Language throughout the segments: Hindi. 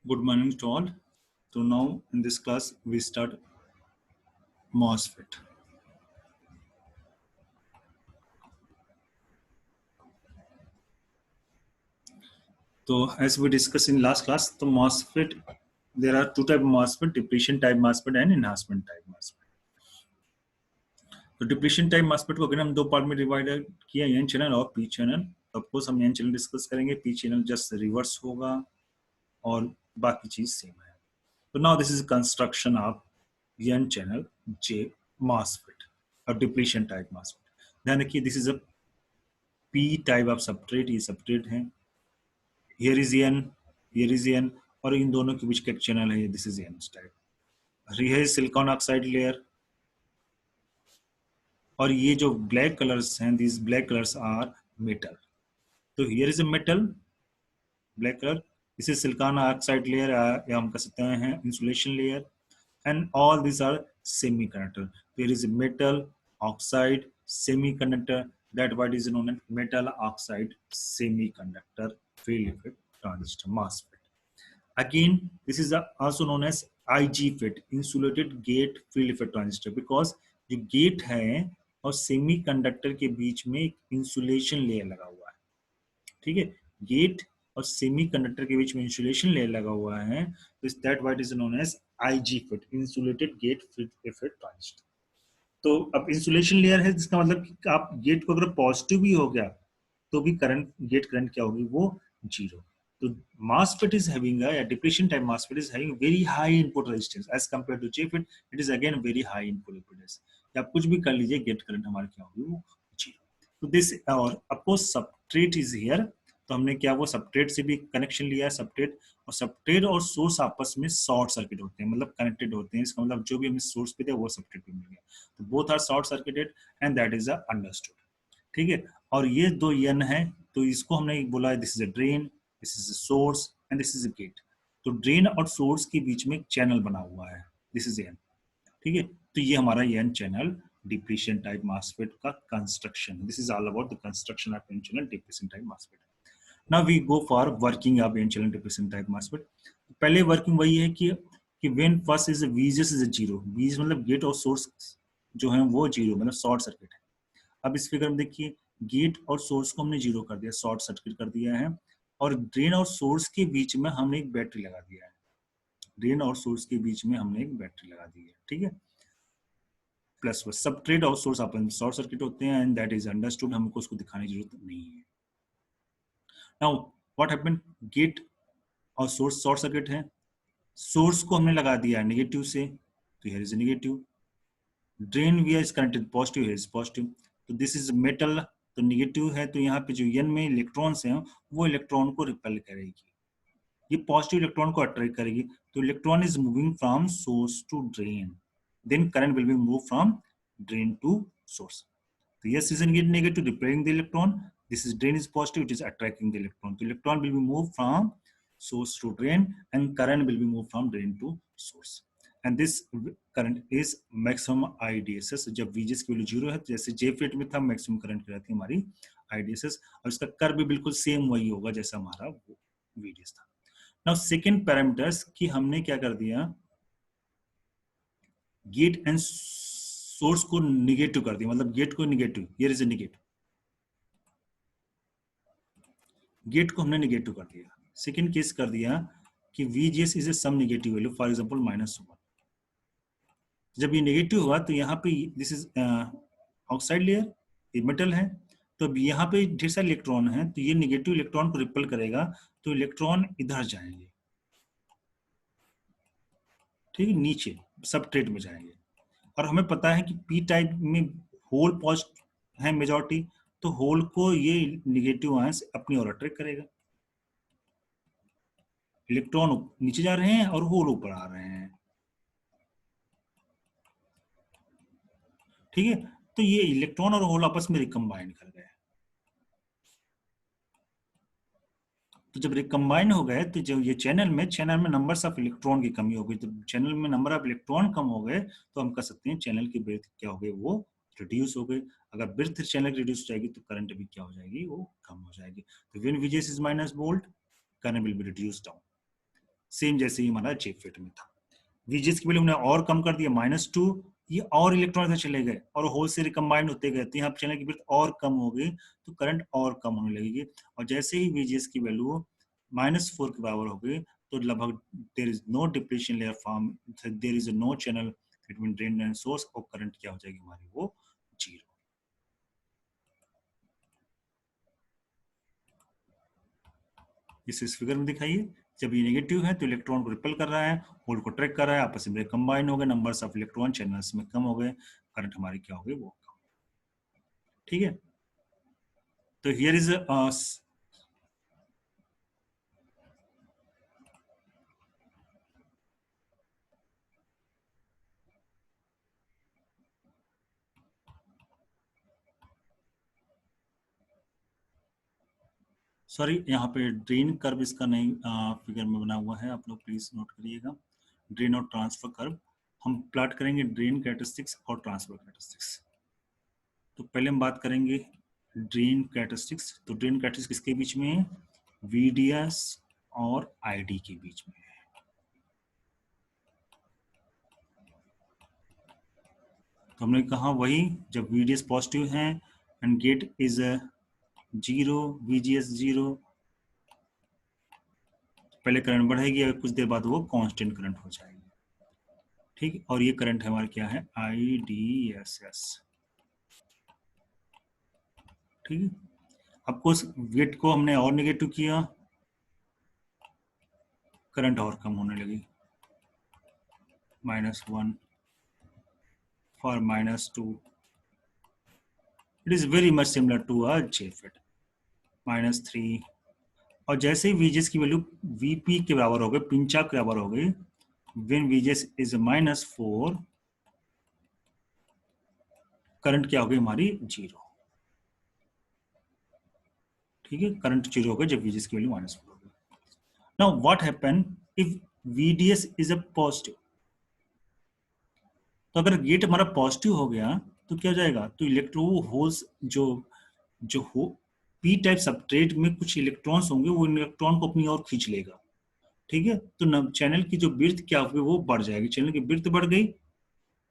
Good morning to all. So now in this class we start MOSFET. So as we discussed in last class, the MOSFET, there are two type of MOSFET, depletion type MOSFET and enhancement type MOSFET. तो डिप्लीशन टाइप MOSFET को अगर हम दो पार्ट में डिवाइड किया, एन चैनल और पी चैनल, तो ऑफकोर्स हम एन चैनल डिस्कस करेंगे, पी चैनल जस्ट रिवर्स होगा और बाकी चीज सेम है. तो now this is construction of N channel J MOSFET और डिप्लीशन टाइप MOSFET. ध्यान रखिए, this is a P type of substrate, ये सबस्ट्रेट है, here is n, here is n, और इन दोनों के बीच का एक चैनल है, this is n type. here is silicon oxide layer, और ये जो ब्लैक कलर्स हैं, these black colors are metal. तो here is a metal, black color, this is silicon oxide layer, या हम कह सकते हैं insulation layer, and all these are semiconductor. There is a metal oxide semiconductor, that what is known as metal oxide semiconductor field effect transistor MOSFET. Again, this is also known as IGFET, insulated gate field effect transistor, because जो गेट है और सेमीकंडक्टर के बीच में एक इंसुलेशन लेयर लगा हुआ है. ठीक है, गेट और सेमीकंडक्टर के बीच में इंसुलेशन लेयर लगा हुआ है, तो that what is known as IGFET, insulated gate field effect transistor. तो अब इंसुलेशन लेयर है, जिसका मतलब कि आप गेट को अगर पॉजिटिव भी हो गया तो भी करंट, गेट करंट क्या होगी, वो जीरो. तो MOSFET is having a depletion type MOSFET is having very high input resistance as compared to JFET. It is again very high input impedance. आप कुछ भी कर लीजिए, गेट करंट हमारे क्या होगी, वो जीरो. तो दिस, और अफकोर्स सबस्ट्रेट इज हियर, तो हमने क्या वो सबस्ट्रेट से भी कनेक्शन लिया है. सबस्ट्रेट और सोर्स आपस में शॉर्ट सर्किट होते हैं, मतलब कनेक्टेड होते हैं. इसका मतलब जो भी हमें सोर्स पे थे वो सबस्ट्रेट पे मिल गया, तो both are short circuited and that is understood. ठीक है, और ये दो n है, तो इसको हमने बोला है this is a drain, this is a source and this is a gate. तो ड्रेन और सोर्स के बीच में एक चैनल बना हुआ है, दिस इज n. ठीक है, तो ये हमारा n channel depletion type MOSFET का construction. This is all about the construction of n channel depletion type MOSFET. Now we go for working of n channel depletion type MOSFET. पहले वर्किंग वही है कि when first is VGS is 0, VGS मतलब गेट और सोर्स जो है वो जीरो, मतलब शॉर्ट सर्किट है. अब इस फिगर में देखिए, गेट और सोर्स को हमने जीरो कर दिया, शॉर्ट सर्किट कर दिया है, और ड्रेन और सोर्स के बीच में हमने एक बैटरी लगा दिया है. ड्रेन और सोर्स के बीच में हमने एक बैटरी लगा दी है. ठीक है, प्लस सबस्ट्रेट और सोर्स अपन शॉर्ट सर्किट होते हैं, एंड दैट इज अंडरस्टूड, हमको उसको दिखाने की जरूरत नहीं है. नाउ व्हाट हैपेंड, गेट और सोर्स शॉर्ट सर्किट है, सोर्स को हमने लगा दिया नेगेटिव से, तो here is negative. Drain V is connected positive, here is positive. तो दिस इज मेटल, तो नेगेटिव है, तो यहाँ पे जो n में इलेक्ट्रॉन्स हैं वो इलेक्ट्रॉन को रिपेल करेगी, ये पॉजिटिव इलेक्ट्रॉन को अट्रैक्ट करेगी. तो electron is moving from source to drain, then current will be move from drain to source. तो yes is negative, repelling the electron, this is drain is positive, it is attracting the electron. तो electron will be move from source to drain and current will be move from drain to source. And this current is maximum IDSS. जब VGS की वैल्यू जीरो है, तो जैसे JFET में था, मैक्सिमम करंट रहती है हमारी IDSS, और इसका कर्व भी बिल्कुल सेम वही होगा जैसा हमारा VDS था. नाउ सेकंड पैरामीटर्स कि हमने क्या कर दिया, गेट एंड सोर्स को निगेटिव कर दिया, मतलब गेट को negative, here is a negative, gate को हमने निगेटिव कर दिया. सेकंड केस कर दिया कि VGS is a some negative value, for example -1. जब ये नेगेटिव हुआ तो यहाँ पे दिस इज ऑक्साइड लेयर, ये मेटल है, तो अब यहाँ पे ढेर सारे इलेक्ट्रॉन है, तो ये नेगेटिव इलेक्ट्रॉन को रिपेल करेगा, तो इलेक्ट्रॉन इधर जाएंगे. ठीक है, नीचे सबस्ट्रेट में जाएंगे. और हमें पता है कि पी टाइप में होल पॉजिटिव है मेजॉरिटी, तो होल को ये नेगेटिव आयंस अपनी ओर अट्रैक्ट करेगा. इलेक्ट्रॉन नीचे जा रहे हैं और होल ऊपर आ रहे हैं. ठीक है, तो ये इलेक्ट्रॉन और होल आपस में रिकम्बाइन कर गए. तो जब रिकम्बाइन हो गए, तो जब ये चैनल में नंबर्स ऑफ इलेक्ट्रॉन की कमी हो गई, तो चैनल में नंबर ऑफ इलेक्ट्रॉन कम हो गए, तो हम कह सकते हैं चैनल की ब्रेथ क्या हो गई, वो रिड्यूस हो गई. अगर ब्रेथ चैनल रिड्यूस हो जाएगी तो करंट भी क्या हो जाएगी, वो कम हो जाएगी. तो when VGS is -V, current will be reduce down. Same जैसे ही हमारा जेफेट में था। वीजीएस की वैल्यू हमने और कम कर दिया -2, ये और इलेक्ट्रॉन से चले गए और होल से रिकम्बाइंड होते गए, तो यहाँ चैनल की विड्थ और कम हो गई, तो करंट और कम होने लगेगी। और जैसे ही वीजीएस की वैल्यू -4 के बराबर हो गई, तो लगभग there is no depletion layer form, there is no channel between drain and source, और करंट क्या हो जाएगी हमारी, वो 0। इस फिगर में दिखाइए, जब ये नेगेटिव है तो इलेक्ट्रॉन को रिपेल कर रहा है, होल को ट्रैक कर रहा है, आपस में कंबाइन हो गए, नंबर्स ऑफ इलेक्ट्रॉन चैनल्स में कम हो गए, करंट हमारी क्या हो गई, वो कम। ठीक है, तो हियर इज सॉरी, यहाँ पे ड्रेन कर्व इसका नहीं फिगर में बना हुआ है, आप लोग प्लीज नोट करिएगा। ड्रेन और ट्रांसफर कर्व हम प्लॉट करेंगे, ड्रेन कैरेक्टरिस्टिक्स और ट्रांसफर कैरेक्टरिस्टिक्स। तो पहले हम बात करेंगे ड्रेन कैरेक्टरिस्टिक्स। तो ड्रेन कैरेक्टरिस्टिक्स किसके बीच में है, वीडीएस और आईडी के बीच में है। तो हमने कहा वही, जब वीडीएस पॉजिटिव है एंड गेट इज 0, वीजीएस 0, पहले करंट बढ़ेगी और कुछ देर बाद वो कांस्टेंट करंट हो जाएगी। ठीक, और ये करंट हमारा क्या है, IDSS। ठीक है, आपको वेट को हमने और नेगेटिव किया, करंट और कम होने लगी, -1 for -2, it is very much similar to a JFET, -3। और जैसे ही VGS की वैल्यू VP के बराबर हो गई, पिंच ऑफ के बराबर हो गई, when VGS is -4, करंट क्या हो गई हमारी, 0। ठीक है, करंट 0 हो गया जब VGS की वैल्यू -4 हो गई। Now what happen if VDS is a positive, तो अगर गेट हमारा पॉजिटिव हो गया तो क्या हो जाएगा, तो इलेक्ट्रो होल्स जो जो हो पी टाइप सबस्ट्रेट में कुछ इलेक्ट्रॉन्स होंगे, वो इलेक्ट्रॉन को अपनी ओर खींच लेगा। ठीक है, तो चैनल की जो विड्थ क्या होगी, वो बढ़ जाएगी, चैनल की विड्थ बढ़ गई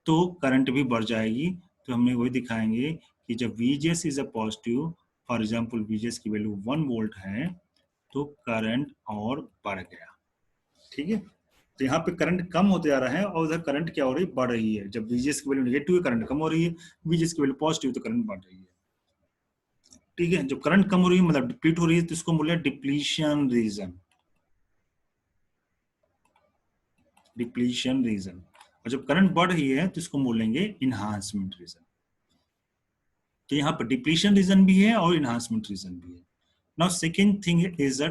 तो करंट भी बढ़ जाएगी। तो हमने वही दिखाएंगे कि जब VGS is a positive, for example VGS की वैल्यू 1 वोल्ट है, तो करंट और बढ़ गया। ठीक है, तो यहाँ पे करंट कम होते जा रहा है और उधर करंट क्या हो रही है, बढ़ रही है। जब VGS की वैल्यू नेगेटिव है, करंट कम हो रही है, VGS की वैल्यू पॉजिटिव तो करंट बढ़ रही है। ठीक है, जब करंट कम हो रही है मतलब डिप्लीट हो रही है, तो इसको बोले डिप्लीशन रीजन, डिप्लीशन रीजन। और जब करंट बढ़ रही है तो इसको बोलेंगे इनहांसमेंट रीजन। तो यहाँ पर डिप्लीशन रीजन भी है और इनहांसमेंट रीजन भी है। Now second thing is a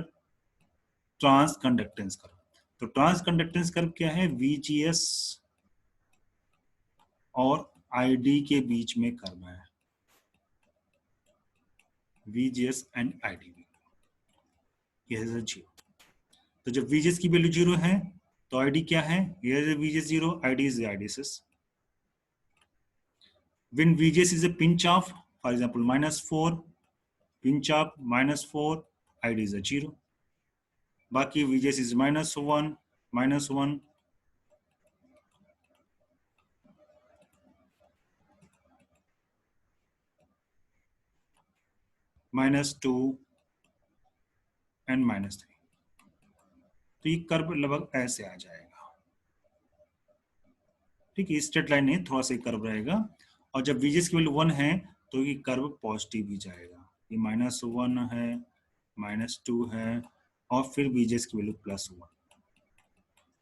transconductance curve. तो ट्रांस कंडक्टेंस कर्व क्या है, VGS और ID के बीच में कर्व है, VGS एंड ID में, यह है 0। तो जब VGS की वैल्यू 0 है तो ID क्या है, here is VGS 0, ID is the IDSS। when VGS is a pinch off, for example -4, pinch off -4, ID is a 0। बाकी VGS is -1, -1, -2 एंड -3। तो ये कर्व लगभग ऐसे आ जाएगा। ठीक है, स्ट्रेट लाइन नहीं, थोड़ा सा कर्व रहेगा। और जब VGS की वैल्यू 1 है तो ये कर्व पॉजिटिव ही जाएगा, ये -1 है, -2 है, और फिर VGS की वैल्यू +1।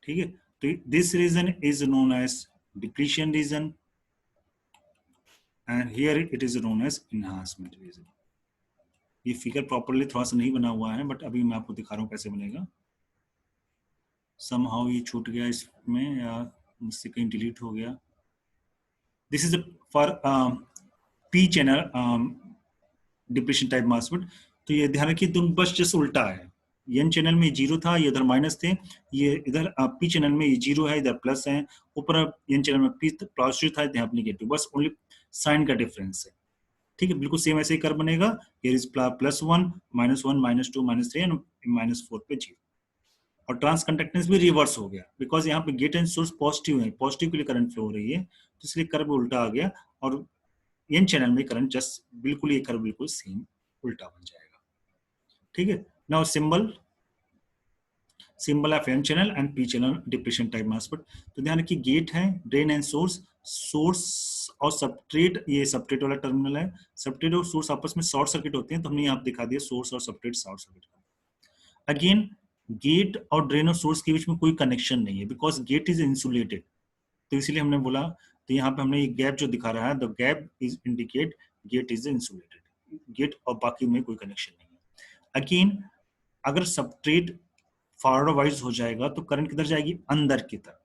ठीक है, तो this region is known as depletion region and here it is known as enhancement region. ये फिगर प्रॉपर्ली थोड़ा सा नहीं बना हुआ है, बट अभी मैं आपको दिखा रहा हूँ कैसे बनेगा। समहाउ ये छूट गया इसमें, या मुझसे कहीं डिलीट हो गया। This is for P channel depletion type MOSFET. तो ये ध्यान रखिए, दोनों बस जैसे उल्टा है, N चैनल में 0 था, ये इधर माइनस थे, ये इधर P चैनल में ये 0 है, इधर प्लस है, ऊपर N चैनल में P पॉजिटिव था, यहाँ नेगेटिव, बस ओनली साइन का डिफरेंस है। ठीक है, बिल्कुल सेम ऐसे ही कर बनेगा, here is +1, -1, -2, -3 एंड -4 पे 0। और ट्रांस कंडक्टेंस भी रिवर्स हो गया, बिकॉज यहाँ पे गेट एंड सोर्स पॉजिटिव है, पॉजिटिव के लिए करंट फ्लो हो रही है, तो इसलिए कर्व उल्टा आ गया, और एन चैनल में करंट जस्ट बिल्कुल ये कर्व बिल्कुल सेम उल्टा बन जाएगा। ठीक है, now symbol of N channel and P channel depression type MOSFET. तो ध्यान रखिए, गेट है, ड्रेन एंड सोर्स, सोर्स और सबस्ट्रेट, ये सबस्ट्रेट वाला टर्मिनल है, सबस्ट्रेट और सोर्स आपस में शॉर्ट सर्किट होते हैं, तो हमने यहाँ दिखा दिया सोर्स और substrate short circuit. Again get और ड्रेन और सोर्स के बीच में कोई कनेक्शन नहीं है, बिकॉज गेट इज इंसुलेटेड, तो इसलिए हमने बोला, तो यहाँ पे हमने ये गैप जो दिखा रहा है, the gap is indicate gate is insulated, gate और बाकी में कोई कनेक्शन नहीं है। अगेन अगर सबस्ट्रेट फॉरवर्ड वाइज हो जाएगा तो करंट किधर जाएगी, अंदर की तरफ।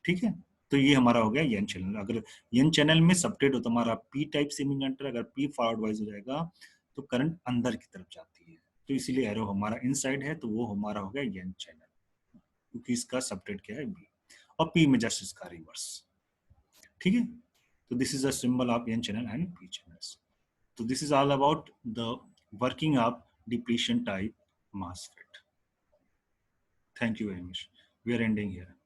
ठीक है, तो ये हमारा हो गया एन चैनल। अगर एन चैनल में सबस्ट्रेट हो तो हमारा पी टाइप सेमीकंडक्टर, अगर पी फॉरवर्ड वाइज हो जाएगा तो करंट अंदर की तरफ जाती है, तो इसीलिए एरो हमारा इनसाइड है, तो वो हमारा हो गया एन चैनल, क्योंकि इसका सबस्ट्रेट क्या है, बी, और पी में जस्ट इसका रिवर्स। ठीक है, तो this is a symbol of N channel and P channels. तो this is all about the working of depletion type MOSFET. Thank you very much. We are ending here.